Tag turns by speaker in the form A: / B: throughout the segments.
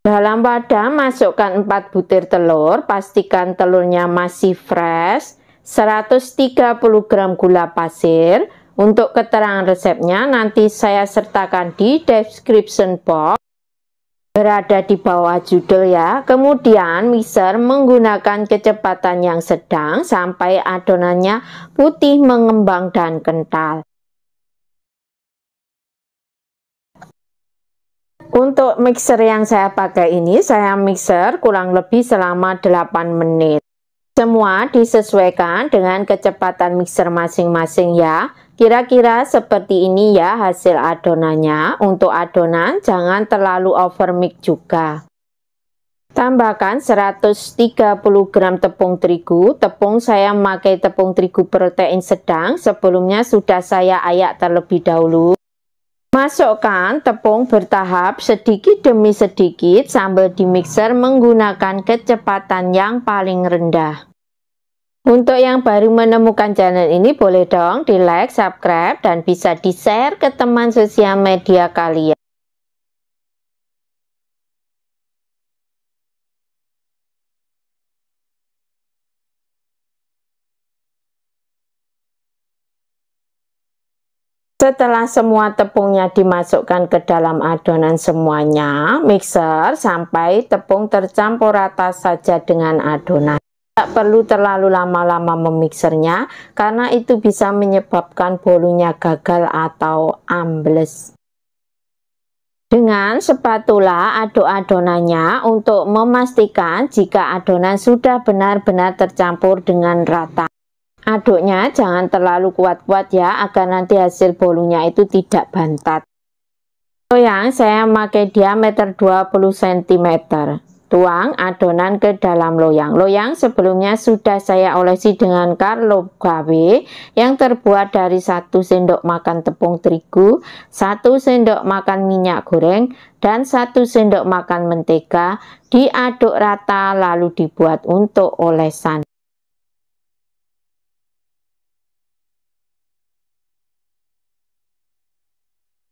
A: Dalam wadah masukkan 4 butir telur, pastikan telurnya masih fresh, 130 gram gula pasir. Untuk keterangan resepnya nanti saya sertakan di description box, berada di bawah judul ya. Kemudian mixer menggunakan kecepatan yang sedang sampai adonannya putih mengembang dan kental. Untuk mixer yang saya pakai ini, saya mixer kurang lebih selama 8 menit. Semua disesuaikan dengan kecepatan mixer masing-masing ya. Kira-kira seperti ini ya hasil adonannya. Untuk adonan jangan terlalu over mix juga. Tambahkan 130 gram tepung terigu. Tepung saya memakai tepung terigu protein sedang. Sebelumnya sudah saya ayak terlebih dahulu. Masukkan tepung bertahap sedikit demi sedikit sambil di mixer menggunakan kecepatan yang paling rendah. Untuk yang baru menemukan channel ini, boleh dong di like, subscribe, dan bisa di share ke teman sosial media kalian. Setelah semua tepungnya dimasukkan ke dalam adonan semuanya, mixer sampai tepung tercampur rata saja dengan adonan. Tidak perlu terlalu lama-lama memixernya, karena itu bisa menyebabkan bolunya gagal atau ambles. Dengan spatula aduk adonannya untuk memastikan jika adonan sudah benar-benar tercampur dengan rata. Aduknya jangan terlalu kuat-kuat ya, agar nanti hasil bolunya itu tidak bantat. Loyang saya memakai diameter 20 cm. Tuang adonan ke dalam loyang. Loyang sebelumnya sudah saya olesi dengan karlo gawe yang terbuat dari 1 sendok makan tepung terigu, 1 sendok makan minyak goreng, dan 1 sendok makan mentega. Diaduk rata lalu dibuat untuk olesan.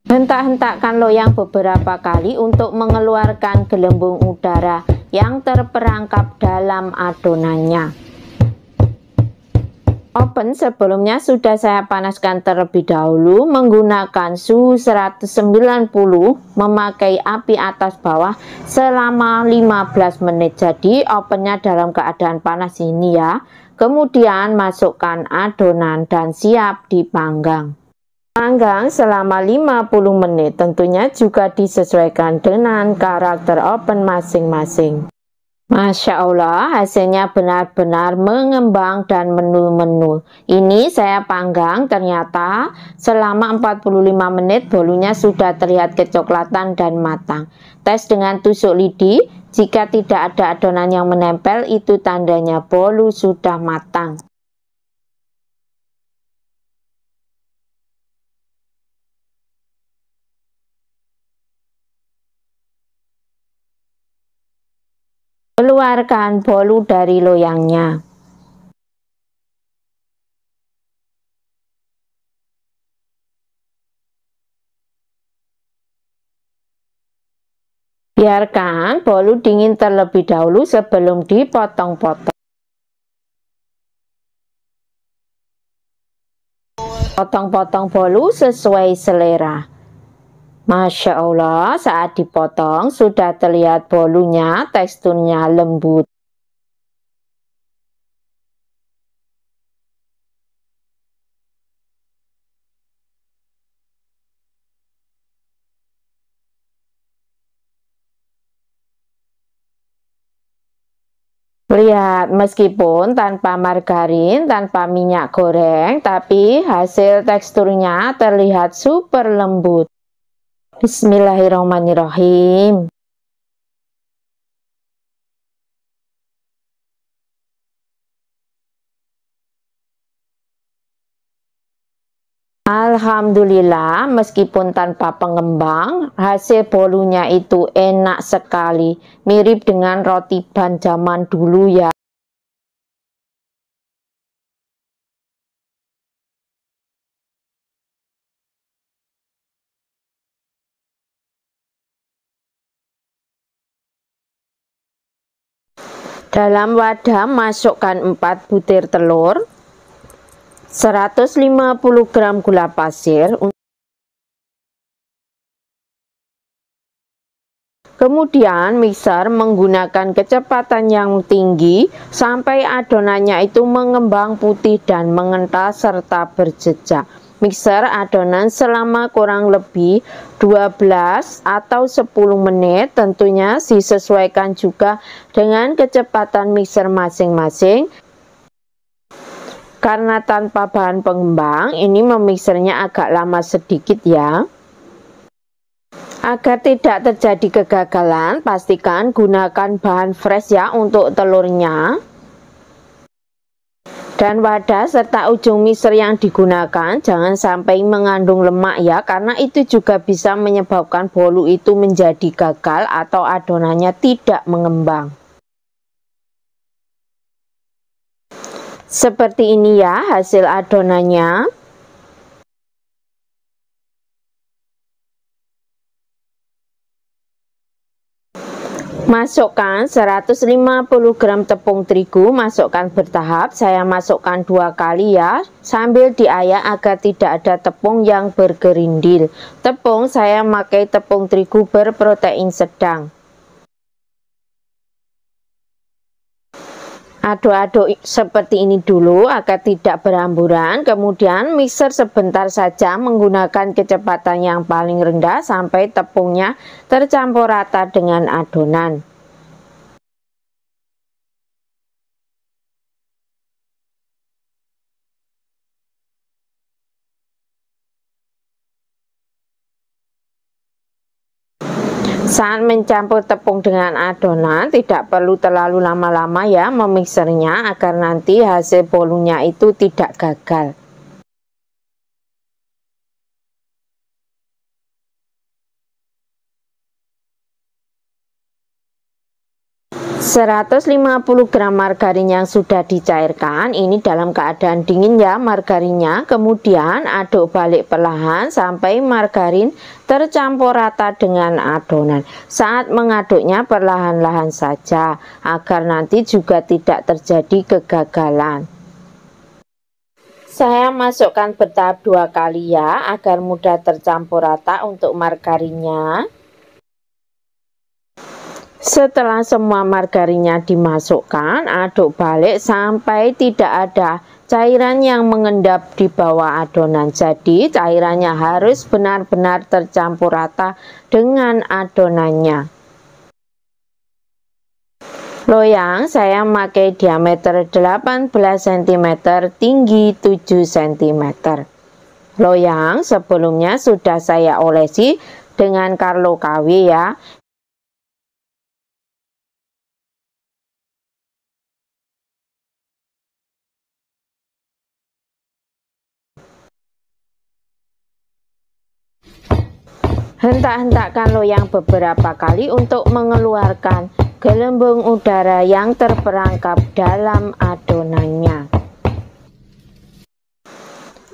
A: Hentak-hentakkan loyang beberapa kali untuk mengeluarkan gelembung udara yang terperangkap dalam adonannya. Oven sebelumnya sudah saya panaskan terlebih dahulu menggunakan suhu 190, memakai api atas bawah selama 15 menit. Jadi ovennya dalam keadaan panas ini ya. Kemudian masukkan adonan dan siap dipanggang. Panggang selama 50 menit, tentunya juga disesuaikan dengan karakter oven masing-masing. Masya Allah, hasilnya benar-benar mengembang dan menul-menul. Ini saya panggang, ternyata selama 45 menit bolunya sudah terlihat kecoklatan dan matang. Tes dengan tusuk lidi, jika tidak ada adonan yang menempel, itu tandanya bolu sudah matang. Keluarkan bolu dari loyangnya. Biarkan bolu dingin terlebih dahulu sebelum dipotong-potong. Potong-potong bolu sesuai selera. Masya Allah, saat dipotong sudah terlihat bolunya, teksturnya lembut. Lihat, meskipun tanpa margarin, tanpa minyak goreng, tapi hasil teksturnya terlihat super lembut. Bismillahirrahmanirrahim. Alhamdulillah, meskipun tanpa pengembang, hasil bolunya itu enak sekali. Mirip dengan roti ban zaman dulu ya. Dalam wadah masukkan 4 butir telur, 150 gram gula pasir, kemudian mixer menggunakan kecepatan yang tinggi sampai adonannya itu mengembang putih dan mengental serta berjejak. Mixer adonan selama kurang lebih 12 atau 10 menit, tentunya disesuaikan juga dengan kecepatan mixer masing-masing. Karena tanpa bahan pengembang, ini memixernya agak lama sedikit ya. Agar tidak terjadi kegagalan, pastikan gunakan bahan fresh ya untuk telurnya. Dan wadah serta ujung mixer yang digunakan jangan sampai mengandung lemak ya, karena itu juga bisa menyebabkan bolu itu menjadi gagal atau adonannya tidak mengembang. Seperti ini ya hasil adonannya. Masukkan 150 gram tepung terigu, masukkan bertahap. Saya masukkan 2 kali ya, sambil diayak agar tidak ada tepung yang bergerindil. Tepung saya pakai tepung terigu berprotein sedang. Aduk-aduk seperti ini dulu agar tidak berhamburan. Kemudian mixer sebentar saja menggunakan kecepatan yang paling rendah sampai tepungnya tercampur rata dengan adonan. Saat mencampur tepung dengan adonan, tidak perlu terlalu lama-lama ya memixernya agar nanti hasil bolunya itu tidak gagal. ...150 gram margarin yang sudah dicairkan, ini dalam keadaan dingin ya margarinnya. Kemudian aduk balik perlahan sampai margarin tercampur rata dengan adonan. Saat mengaduknya perlahan-lahan saja agar nanti juga tidak terjadi kegagalan. Saya masukkan bertahap 2 kali ya agar mudah tercampur rata untuk margarinnya. Setelah semua margarinnya dimasukkan, aduk balik sampai tidak ada cairan yang mengendap di bawah adonan. Jadi cairannya harus benar-benar tercampur rata dengan adonannya. Loyang saya memakai diameter 18 cm, tinggi 7 cm. Loyang sebelumnya sudah saya olesi dengan Carlo KW ya. Hentak-hentakkan loyang beberapa kali untuk mengeluarkan gelembung udara yang terperangkap dalam adonannya.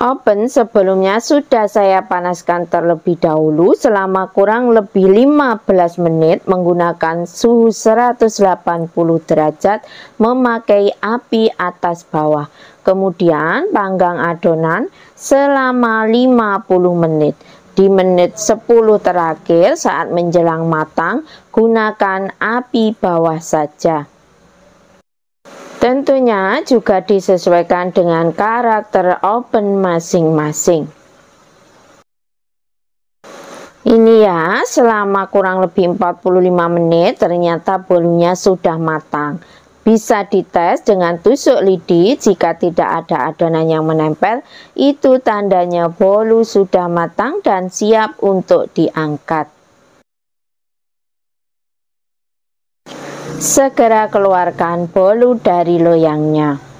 A: Oven sebelumnya sudah saya panaskan terlebih dahulu selama kurang lebih 15 menit menggunakan suhu 180 derajat memakai api atas bawah. Kemudian panggang adonan selama 50 menit. Di menit 10 terakhir saat menjelang matang, gunakan api bawah saja. Tentunya juga disesuaikan dengan karakter oven masing-masing. Ini ya, selama kurang lebih 45 menit ternyata bolunya sudah matang. Bisa dites dengan tusuk lidi. Jika tidak ada adonan yang menempel, itu tandanya bolu sudah matang dan siap untuk diangkat. Segera keluarkan bolu dari loyangnya.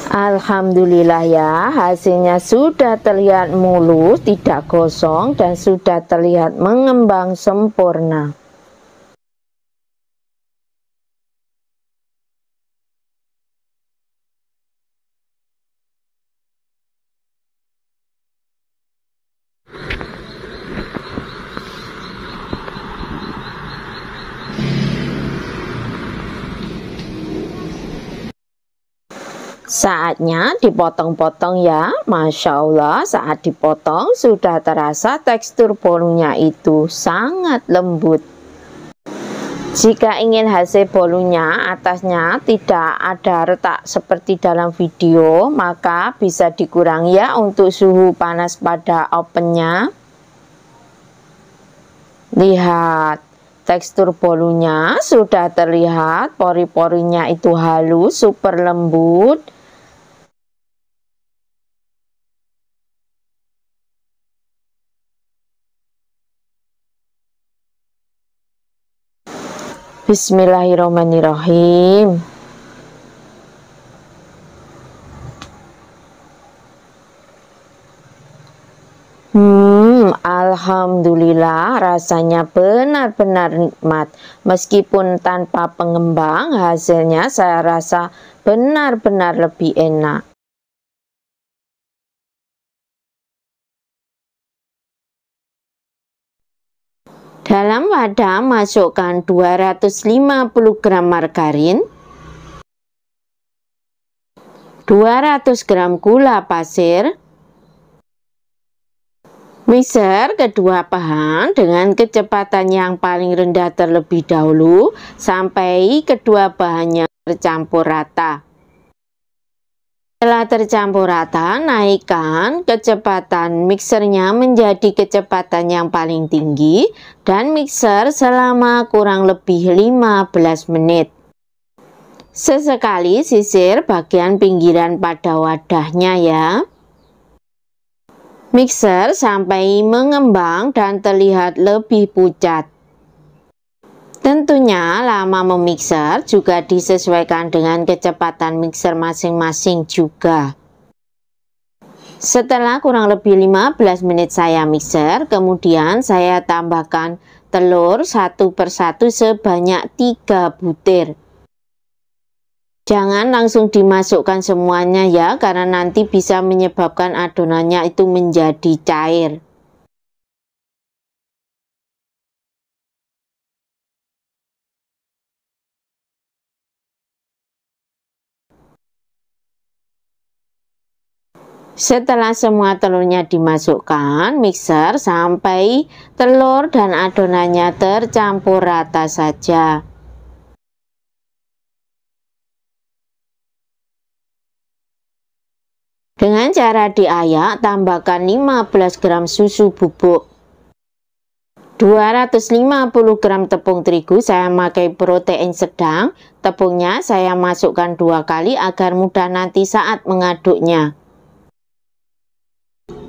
A: Alhamdulillah ya, hasilnya sudah terlihat mulus, tidak gosong, dan sudah terlihat mengembang sempurna. Saatnya dipotong-potong ya. Masya Allah, saat dipotong sudah terasa tekstur bolunya itu sangat lembut. Jika ingin hasil bolunya atasnya tidak ada retak seperti dalam video, maka bisa dikurangi ya untuk suhu panas pada ovennya. Lihat, tekstur bolunya sudah terlihat, pori-porinya itu halus, super lembut. Bismillahirrahmanirrahim. Alhamdulillah, rasanya benar-benar nikmat. Meskipun tanpa pengembang, hasilnya saya rasa benar-benar lebih enak. Dalam wadah masukkan 250 gram margarin, 200 gram gula pasir. Mixer kedua bahan dengan kecepatan yang paling rendah terlebih dahulu sampai kedua bahannya tercampur rata. Setelah tercampur rata, naikkan kecepatan mixernya menjadi kecepatan yang paling tinggi dan mixer selama kurang lebih 15 menit. Sesekali sisir bagian pinggiran pada wadahnya ya. Mixer sampai mengembang dan terlihat lebih pucat. Tentunya lama memixer juga disesuaikan dengan kecepatan mixer masing-masing juga. Setelah kurang lebih 15 menit saya mixer, kemudian saya tambahkan telur satu persatu sebanyak 3 butir. Jangan langsung dimasukkan semuanya ya, karena nanti bisa menyebabkan adonannya itu menjadi cair. Setelah semua telurnya dimasukkan, mixer sampai telur dan adonannya tercampur rata saja. Dengan cara diayak, tambahkan 15 gram susu bubuk, 250 gram tepung terigu, saya pakai protein sedang. Tepungnya saya masukkan 2 kali agar mudah nanti saat mengaduknya.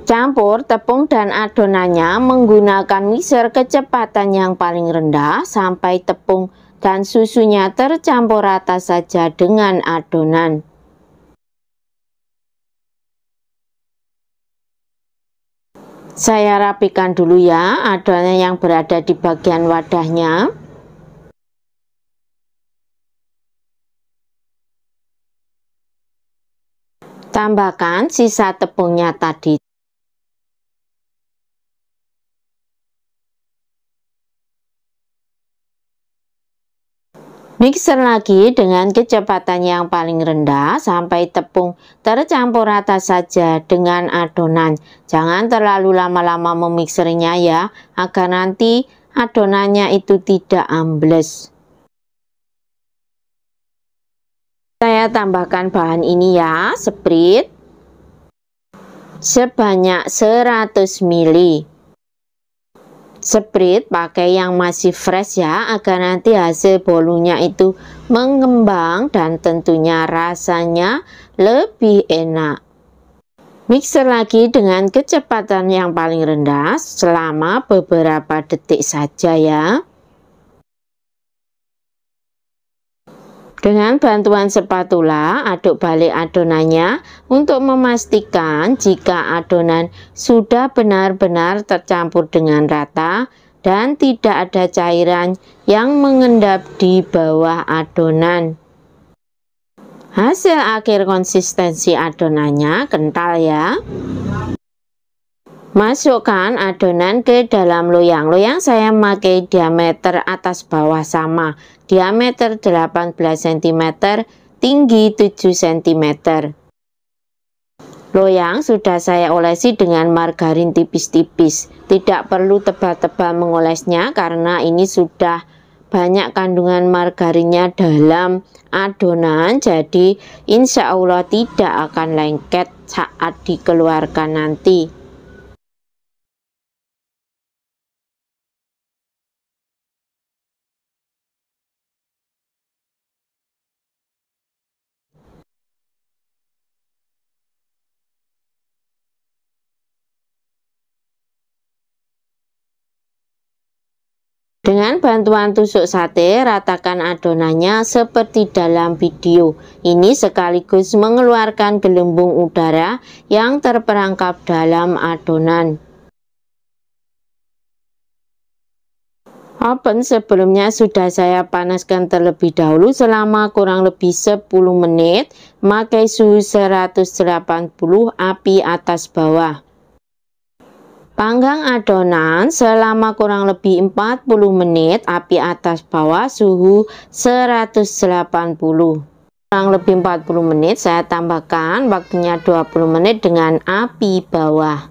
A: Campur tepung dan adonannya menggunakan mixer kecepatan yang paling rendah sampai tepung dan susunya tercampur rata saja dengan adonan. Saya rapikan dulu ya adonan yang berada di bagian wadahnya. Tambahkan sisa tepungnya tadi. Mixer lagi dengan kecepatan yang paling rendah sampai tepung tercampur rata saja dengan adonan. Jangan terlalu lama-lama memixernya ya, agar nanti adonannya itu tidak ambles. Saya tambahkan bahan ini ya, Sprite sebanyak 100 ml. Sprite pakai yang masih fresh ya, agar nanti hasil bolunya itu mengembang dan tentunya rasanya lebih enak. Mixer lagi dengan kecepatan yang paling rendah selama beberapa detik saja ya. Dengan bantuan spatula, aduk balik adonannya untuk memastikan jika adonan sudah benar-benar tercampur dengan rata dan tidak ada cairan yang mengendap di bawah adonan. Hasil akhir konsistensi adonannya kental ya. Masukkan adonan ke dalam loyang. Loyang saya memakai diameter atas bawah sama, diameter 18 cm tinggi 7 cm. Loyang sudah saya olesi dengan margarin tipis-tipis. Tidak perlu tebal-tebal mengolesnya karena ini sudah banyak kandungan margarinnya dalam adonan, jadi insya Allah tidak akan lengket saat dikeluarkan nanti. Dengan bantuan tusuk sate, ratakan adonannya seperti dalam video. Ini sekaligus mengeluarkan gelembung udara yang terperangkap dalam adonan. Oven sebelumnya sudah saya panaskan terlebih dahulu selama kurang lebih 10 menit, pakai suhu 180 api atas bawah. Panggang adonan selama kurang lebih 40 menit, api atas bawah suhu 180. Kurang lebih 40 menit saya tambahkan waktunya 20 menit dengan api bawah.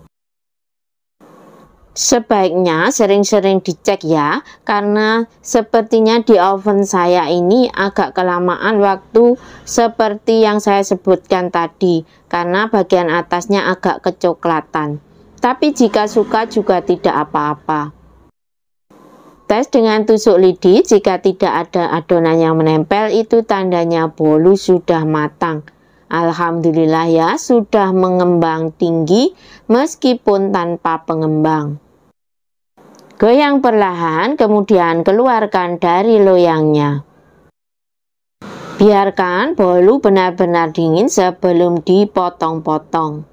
A: Sebaiknya sering-sering dicek ya, karena sepertinya di oven saya ini agak kelamaan waktu seperti yang saya sebutkan tadi, karena bagian atasnya agak kecoklatan. Tapi jika suka juga tidak apa-apa. Tes dengan tusuk lidi, jika tidak ada adonan yang menempel itu tandanya bolu sudah matang. Alhamdulillah ya, sudah mengembang tinggi meskipun tanpa pengembang. Goyang perlahan, kemudian keluarkan dari loyangnya. Biarkan bolu benar-benar dingin sebelum dipotong-potong.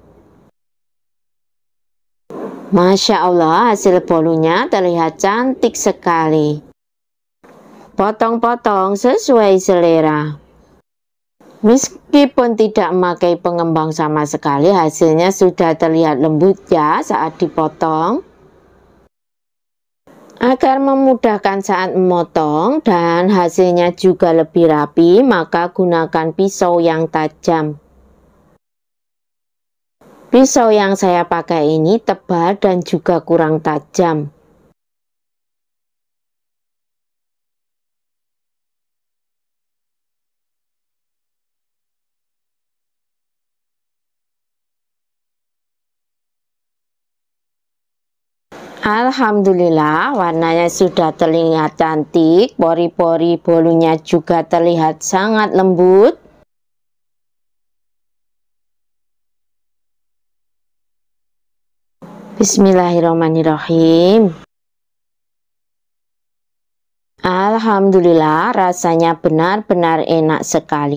A: Masya Allah, hasil bolunya terlihat cantik sekali. Potong-potong sesuai selera. Meskipun tidak memakai pengembang sama sekali, hasilnya sudah terlihat lembut ya saat dipotong. Agar memudahkan saat memotong dan hasilnya juga lebih rapi, maka gunakan pisau yang tajam. Pisau yang saya pakai ini tebal dan juga kurang tajam. Alhamdulillah, warnanya sudah terlihat cantik, pori-pori bolunya juga terlihat sangat lembut. Bismillahirrahmanirrahim. Alhamdulillah, rasanya benar-benar enak sekali.